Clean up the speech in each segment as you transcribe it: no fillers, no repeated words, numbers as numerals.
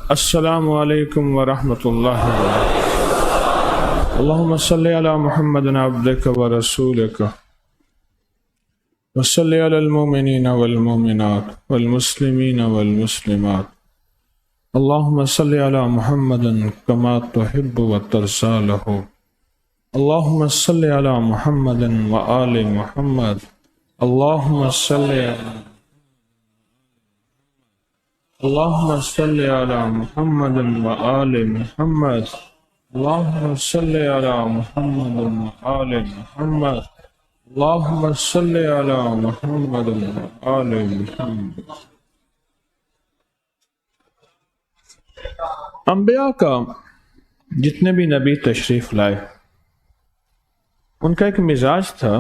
السلام علیکم ورحمۃ اللہ وبرکاتہ۔ اللہم صلی علی محمد عبدک ورسولک وصلی علی المؤمنین والمؤمنات والمسلمین والمسلمات۔ اللہم صلی علی محمد کما تحب وترضی لہ۔ اللہم صلی علی محمد وآل محمد۔ اللہم صلی علی محمد وآل محمد۔ اللہم صلی علی محمد وآل محمد۔ اللہم صلی علی محمد وآل محمد۔ انبیاء کا جتنے بھی نبی تشریف لائے ان کا ایک مزاج تھا،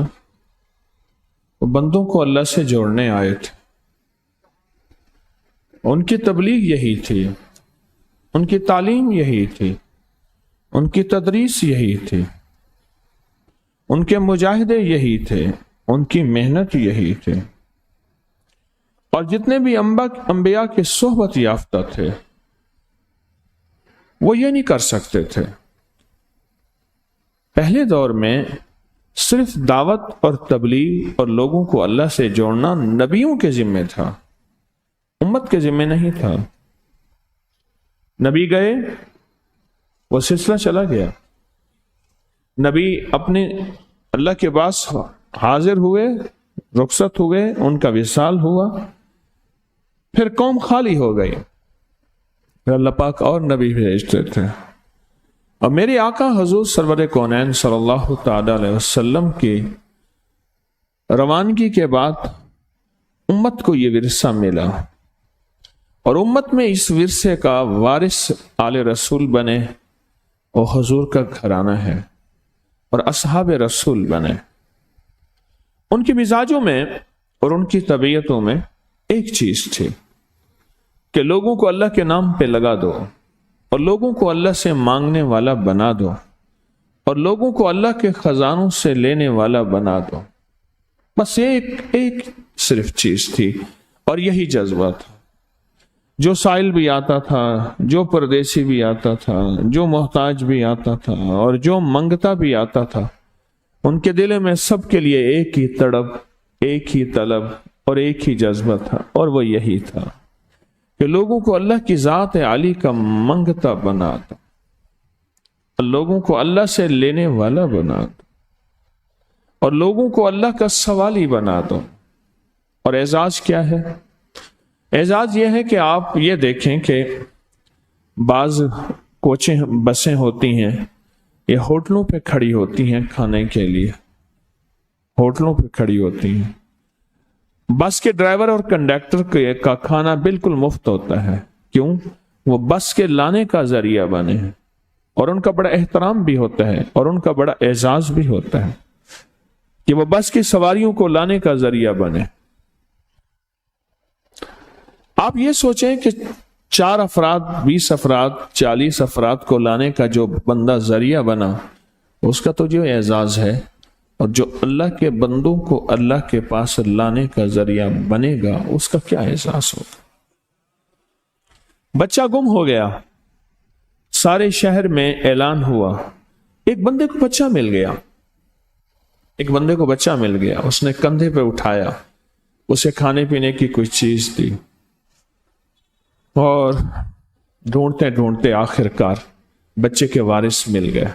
وہ بندوں کو اللہ سے جوڑنے آئے تھے۔ ان کی تبلیغ یہی تھی، ان کی تعلیم یہی تھی، ان کی تدریس یہی تھی، ان کے مجاہدے یہی تھے، ان کی محنت یہی تھی۔ اور جتنے بھی انبیاء کے صحبت یافتہ تھے وہ یہ نہیں کر سکتے تھے۔ پہلے دور میں صرف دعوت اور تبلیغ اور لوگوں کو اللہ سے جوڑنا نبیوں کے ذمہ تھا، امت کے ذمہ نہیں تھا۔ نبی گئے، وہ سلسلہ چلا گیا۔ نبی اپنے اللہ کے پاس حاضر ہوئے، رخصت ہوئے، ان کا وصال ہوا، پھر قوم خالی ہو گئی، پھر اللہ پاک اور نبی بھیجتے تھے۔ اور میرے آقا حضور سرور کونین صلی اللہ تعالی علیہ وسلم کی روانگی کے بعد امت کو یہ ورثہ ملا، اور امت میں اس ورثے کا وارث آل رسول بنے، وہ حضور کا گھرانہ ہے، اور اصحاب رسول بنے۔ ان کے مزاجوں میں اور ان کی طبیعتوں میں ایک چیز تھی کہ لوگوں کو اللہ کے نام پہ لگا دو، اور لوگوں کو اللہ سے مانگنے والا بنا دو، اور لوگوں کو اللہ کے خزانوں سے لینے والا بنا دو۔ بس ایک صرف چیز تھی، اور یہی جذبہ تھا۔ جو سائل بھی آتا تھا، جو پردیسی بھی آتا تھا، جو محتاج بھی آتا تھا، اور جو منگتا بھی آتا تھا، ان کے دل میں سب کے لیے ایک ہی تڑپ، ایک ہی طلب اور ایک ہی جذبہ تھا، اور وہ یہی تھا کہ لوگوں کو اللہ کی ذات عالی کا منگتا بنا دو، اور لوگوں کو اللہ سے لینے والا بنا دو، اور لوگوں کو اللہ کا سوالی بنا دو۔ اور اعزاز کیا ہے؟ اعزاز یہ ہے کہ آپ یہ دیکھیں کہ بعض کوچیں بسیں ہوتی ہیں، یہ ہوٹلوں پہ کھڑی ہوتی ہیں کھانے کے لیے، ہوٹلوں پہ کھڑی ہوتی ہیں۔ بس کے ڈرائیور اور کنڈکٹر کا کھانا بالکل مفت ہوتا ہے۔ کیوں؟ وہ بس کے لانے کا ذریعہ بنے ہیں، اور ان کا بڑا احترام بھی ہوتا ہے، اور ان کا بڑا اعزاز بھی ہوتا ہے کہ وہ بس کی سواریوں کو لانے کا ذریعہ بنے۔ آپ یہ سوچیں کہ 4 افراد، 20 افراد، 40 افراد کو لانے کا جو بندہ ذریعہ بنا، اس کا تو جو اعزاز ہے، اور جو اللہ کے بندوں کو اللہ کے پاس لانے کا ذریعہ بنے گا، اس کا کیا احساس ہوگا۔ بچہ گم ہو گیا، سارے شہر میں اعلان ہوا، ایک بندے کو بچہ مل گیا، ایک بندے کو بچہ مل گیا، اس نے کندھے پہ اٹھایا، اسے کھانے پینے کی کوئی چیز دی، اور ڈھونڈتے ڈھونڈتے آخر کار بچے کے وارث مل گئے۔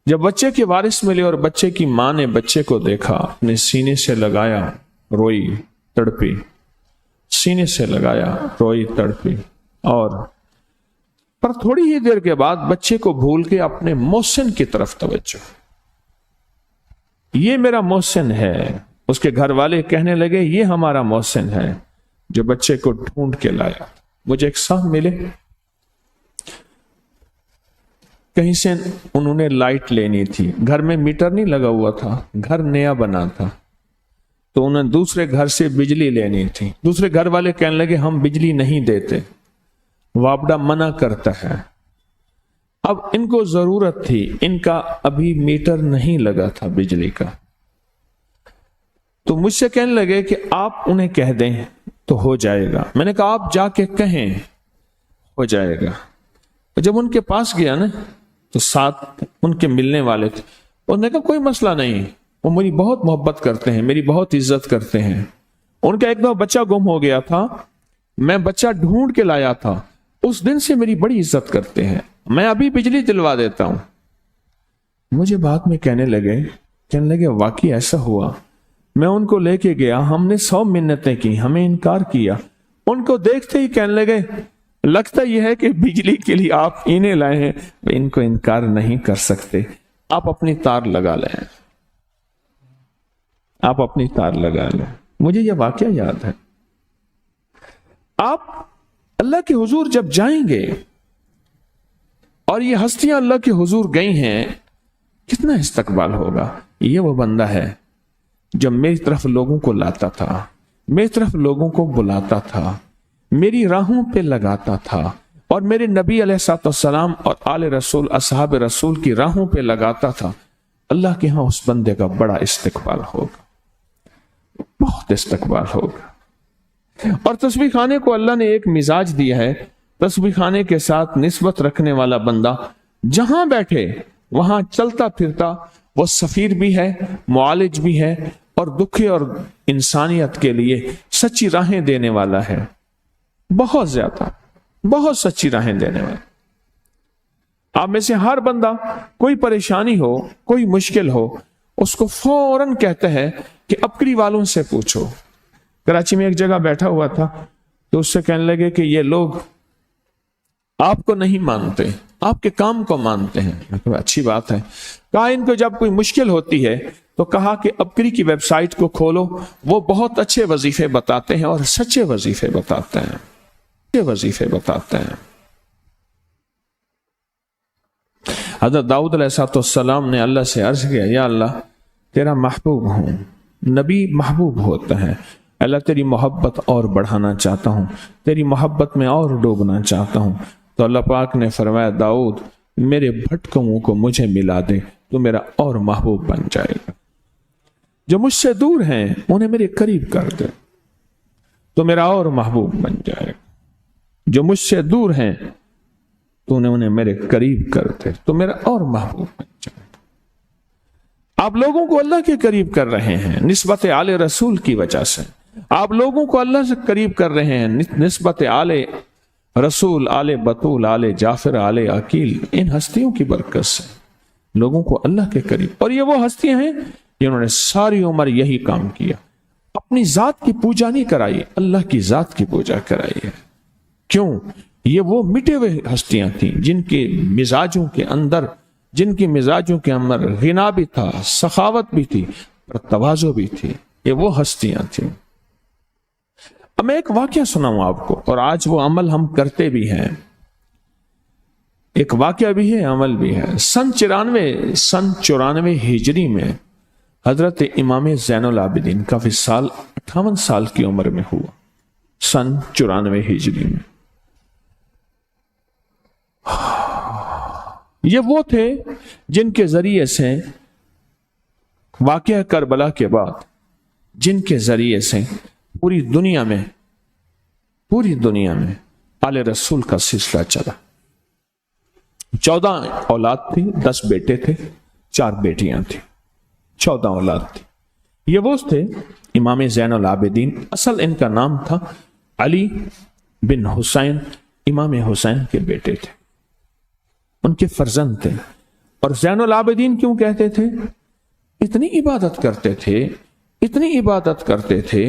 جب بچے کے وارث ملے اور بچے کی ماں نے بچے کو دیکھا، اپنے سینے سے لگایا، روئی تڑپی، سینے سے لگایا، روئی تڑپی، اور پر تھوڑی ہی دیر کے بعد بچے کو بھول کے اپنے محسن کی طرف توجہ، یہ میرا محسن ہے۔ اس کے گھر والے کہنے لگے، یہ ہمارا محسن ہے جو بچے کو ڈھونڈ کے لایا۔ مجھے ایک صاحب ملے، کہیں سے انہوں نے لائٹ لینی تھی، گھر میں میٹر نہیں لگا ہوا تھا، گھر نیا بنا تھا، تو انہیں دوسرے گھر سے بجلی لینی تھی۔ دوسرے گھر والے کہنے لگے، ہم بجلی نہیں دیتے، وابڈا منع کرتا ہے۔ اب ان کو ضرورت تھی، ان کا ابھی میٹر نہیں لگا تھا بجلی کا، تو مجھ سے کہنے لگے کہ آپ انہیں کہہ دیں تو ہو جائے گا۔ میں نے کہا آپ جا کے کہیں، ہو جائے گا۔ جب ان کے پاس گیا نا تو ساتھ ان کے ملنے والے تھے، انہوں نے کہا کوئی مسئلہ نہیں، وہ میری بہت محبت کرتے ہیں، میری بہت عزت کرتے ہیں۔ ان کا ایک دو بچہ گم ہو گیا تھا، میں بچہ ڈھونڈ کے لایا تھا، اس دن سے میری بڑی عزت کرتے ہیں، میں ابھی بجلی دلوا دیتا ہوں۔ مجھے بعد میں کہنے لگے واقعی ایسا ہوا، میں ان کو لے کے گیا، ہم نے 100 منتیں کی، ہمیں انکار کیا۔ ان کو دیکھتے ہی کہنے لگے لگتا یہ ہے کہ بجلی کے لیے آپ انہیں لائے ہیں، ان کو انکار نہیں کر سکتے، آپ اپنی تار لگا لیں، آپ اپنی تار لگا لیں۔ مجھے یہ واقعہ یاد ہے۔ آپ اللہ کے حضور جب جائیں گے اور یہ ہستیاں اللہ کے حضور گئی ہیں، کتنا استقبال ہوگا۔ یہ وہ بندہ ہے جو میری طرف لوگوں کو لاتا تھا، میری طرف لوگوں کو بلاتا تھا، میری راہوں پہ لگاتا تھا، اور میرے نبی علیہ الصلوۃ والسلام اور آل رسول اصحاب رسول کی راہوں پہ لگاتا تھا۔ اللہ کے ہاں اس بندے کا بڑا استقبال ہوگا، بہت استقبال ہوگا۔ اور تسبیح خانے کو اللہ نے ایک مزاج دیا ہے، تسبیح خانے کے ساتھ نسبت رکھنے والا بندہ جہاں بیٹھے وہاں چلتا پھرتا وہ سفیر بھی ہے، معالج بھی ہے، اور دکھے اور انسانیت کے لیے سچی راہیں دینے والا ہے، بہت زیادہ، بہت سچی راہیں دینے والا۔ آپ میں سے ہر بندہ کوئی پریشانی ہو، کوئی مشکل ہو، اس کو فوراً کہتا ہے کہ ابکری والوں سے پوچھو۔ کراچی میں ایک جگہ بیٹھا ہوا تھا تو اس سے کہنے لگے کہ یہ لوگ آپ کو نہیں مانتے، آپ کے کام کو مانتے ہیں۔ میں کہا اچھی بات ہے۔ کہا ان کو جب کوئی مشکل ہوتی ہے تو کہا کہ ابکری کی ویب سائٹ کو کھولو، وہ بہت اچھے وظیفے بتاتے ہیں اور سچے وظیفے بتاتے ہیں، سچے وظیفے بتاتے ہیں۔ حضرت داؤد علیہ السلام نے اللہ سے عرض کیا، یا اللہ تیرا محبوب ہوں، نبی محبوب ہوتا ہے، اللہ تیری محبت اور بڑھانا چاہتا ہوں، تیری محبت میں اور ڈوبنا چاہتا ہوں۔ تو اللہ پاک نے فرمایا داؤد میرے بھٹکوں کو مجھے ملا دے تو میرا اور محبوب بن جائے گا، جو مجھ سے دور ہیں انہیں میرے قریب کر دے تو میرا اور محبوب بن جائے گا، جو مجھ سے دور ہیں تو انہیں میرے قریب کر دے تو میرا اور محبوب بن جائے گا۔ آپ لوگوں کو اللہ کے قریب کر رہے ہیں نسبت آل رسول کی وجہ سے، آپ لوگوں کو اللہ سے قریب کر رہے ہیں نسبت آل رسول، آل بطول، آل جعفر، آل عقیل، ان ہستیوں کی برکت سے لوگوں کو اللہ کے قریب۔ اور یہ وہ ہستیاں ہیں جنہوں نے ساری عمر یہی کام کیا، اپنی ذات کی پوجا نہیں کرائی، اللہ کی ذات کی پوجا کرائی ہے۔ کیوں؟ یہ وہ مٹے ہوئے ہستیاں تھیں جن کے مزاجوں کے اندر غنا بھی تھا، سخاوت بھی تھی، اور تواضع بھی تھی۔ یہ وہ ہستیاں تھیں۔ اب میں ایک واقعہ سناؤں آپ کو، اور آج وہ عمل ہم کرتے بھی ہیں، ایک واقعہ بھی ہے، عمل بھی ہے۔ سن 94 ہجری میں حضرت امام زین العابدین کا وصال 58 سال کی عمر میں ہوا، سن 94 ہجری میں۔ یہ وہ تھے جن کے ذریعے سے واقعہ کربلا کے بعد، جن کے ذریعے سے پوری دنیا میں آل رسول کا سلسلہ چلا۔ 14 اولاد تھی، 10 بیٹے تھے، 4 بیٹیاں تھیں، 14 اولاد تھی۔ یہ وہ تھے امام زین العابدین، اصل ان کا نام تھا علی بن حسین، امام حسین کے بیٹے تھے، ان کے فرزند تھے۔ اور زین العابدین کیوں کہتے تھے؟ اتنی عبادت کرتے تھے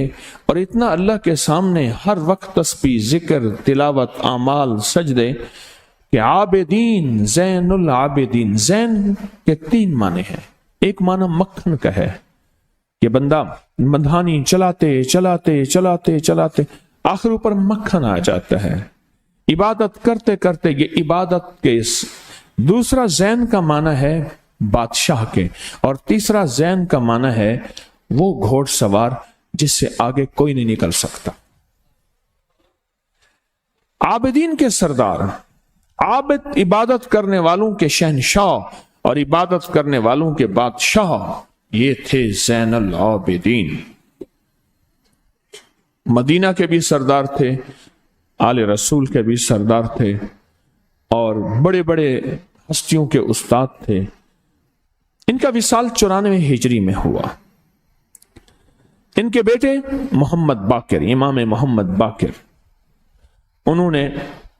اور اتنا اللہ کے سامنے ہر وقت تسبیح، ذکر، تلاوت، اعمال، سجدے کہ عابدین، زین العابدین۔ زین کے 3 معنی ہیں۔ ایک معنی مکھن کا ہے کہ بندہ مدھانی چلاتے آخر اوپر مکھن آ جاتا ہے، عبادت کرتے کرتے یہ عبادت کے۔ دوسرا زین کا معنی ہے بادشاہ کے، اور تیسرا زین کا معنی ہے وہ گھوڑ سوار جس سے آگے کوئی نہیں نکل سکتا۔ عابدین کے سردار، عابد عبادت کرنے والوں کے شہنشاہ اور عبادت کرنے والوں کے بادشاہ، یہ تھے زین العابدین۔ مدینہ کے بھی سردار تھے، آل رسول کے بھی سردار تھے، اور بڑے بڑے ہستیوں کے استاد تھے۔ ان کا وصال 94 ہجری میں ہوا۔ ان کے بیٹے محمد باقر، امام محمد باقر، انہوں نے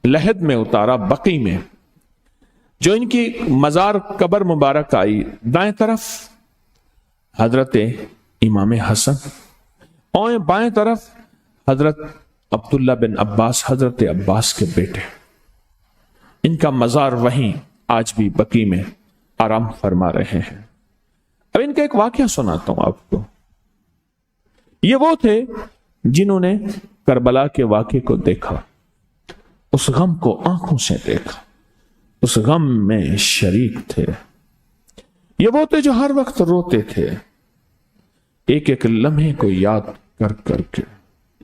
لحد میں اتارا، بقی میں، جو ان کی مزار قبر مبارک آئی، دائیں طرف حضرت امام حسن اور بائیں طرف حضرت عبداللہ بن عباس، حضرت عباس کے بیٹے۔ ان کا مزار وہیں آج بھی بقی میں آرام فرما رہے ہیں۔ اب ان کا ایک واقعہ سناتا ہوں آپ کو۔ یہ وہ تھے جنہوں نے کربلا کے واقعے کو دیکھا، اس غم کو آنکھوں سے دیکھا، اس غم میں شریک تھے۔ یہ وہ تھے جو ہر وقت روتے تھے، ایک ایک لمحے کو یاد کر کر کے،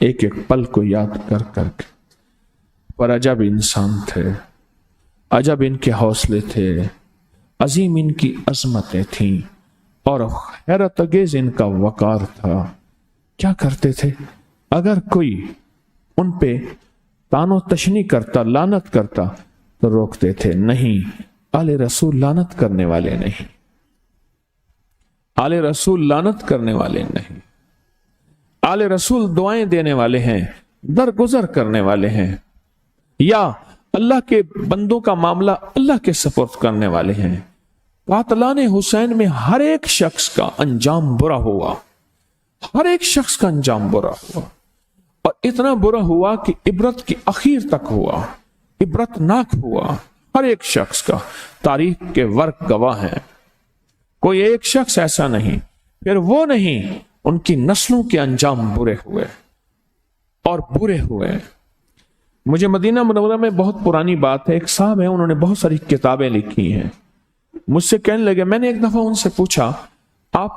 ایک ایک پل کو یاد کر کر کے۔ پر عجب انسان تھے، عجب ان کے حوصلے تھے، عظیم ان کی عظمتیں تھیں، اور حیرت انگیز ان کا وقار تھا۔ کیا کرتے تھے؟ اگر کوئی ان پہ تان و تشنی کرتا، لعنت کرتا، تو روکتے تھے، نہیں، آل رسول لعنت کرنے والے نہیں، آل رسول لعنت کرنے والے نہیں، آل رسول دعائیں دینے والے ہیں، درگزر کرنے والے ہیں، یا اللہ کے بندوں کا معاملہ اللہ کے سپرد کرنے والے ہیں۔ قاتلان حسین میں ہر ایک شخص کا انجام برا ہوا، ہر ایک شخص کا انجام برا ہوا، اور اتنا برا ہوا کہ عبرت کی اخیر تک ہوا، عبرت ناک ہوا ہر ایک شخص کا۔ تاریخ کے ورق گواہ ہیں، کوئی ایک شخص ایسا نہیں، پھر وہ نہیں، ان کی نسلوں کے انجام برے ہوئے اور برے ہوئے۔ مجھے مدینہ منورہ میں بہت پرانی بات ہے، ایک صاحب ہیں، انہوں نے بہت ساری کتابیں لکھی ہیں، مجھ سے کہنے لگے، میں نے ایک دفعہ ان سے پوچھا، آپ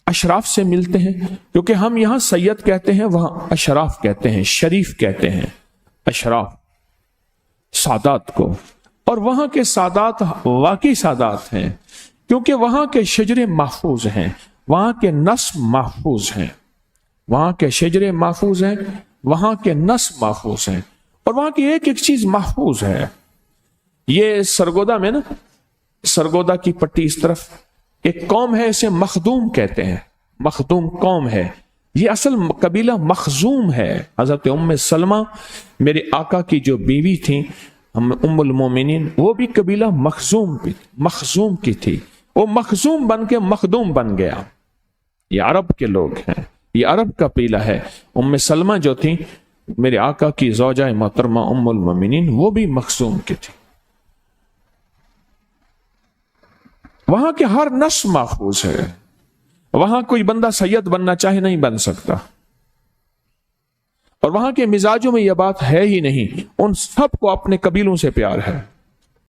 اشراف سے ملتے ہیں؟ کیونکہ ہم یہاں سید کہتے ہیں، وہاں اشراف کہتے ہیں، شریف کہتے ہیں، اشراف سادات کو، اور وہاں کے سادات واقعی سادات ہیں، کیونکہ وہاں کے شجرے محفوظ ہیں، وہاں کے نسب محفوظ ہیں، وہاں کے شجرے محفوظ ہیں، وہاں کے نسب محفوظ ہیں، اور وہاں کی ایک ایک چیز محفوظ ہے۔ یہ سرگودا میں نا، سرگودا کی پٹی اس طرف ایک قوم ہے، اسے مخدوم کہتے ہیں، مخدوم قوم ہے، یہ اصل قبیلہ مخزوم ہے۔ حضرت ام سلمہ میرے آقا کی جو بیوی تھی، ام المومنین، وہ بھی قبیلہ مخزوم کی تھی، وہ مخزوم بن کے مخدوم بن گیا۔ یہ عرب کے لوگ ہیں، یہ عرب کا قبیلہ ہے۔ ام سلمہ جو تھی میرے آقا کی زوجہ محترمہ ام المومنین، وہ بھی مخزوم کی تھی۔ وہاں کے ہر نسل محفوظ ہے، وہاں کوئی بندہ سید بننا چاہے نہیں بن سکتا، اور وہاں کے مزاجوں میں یہ بات ہے ہی نہیں، ان سب کو اپنے قبیلوں سے پیار ہے۔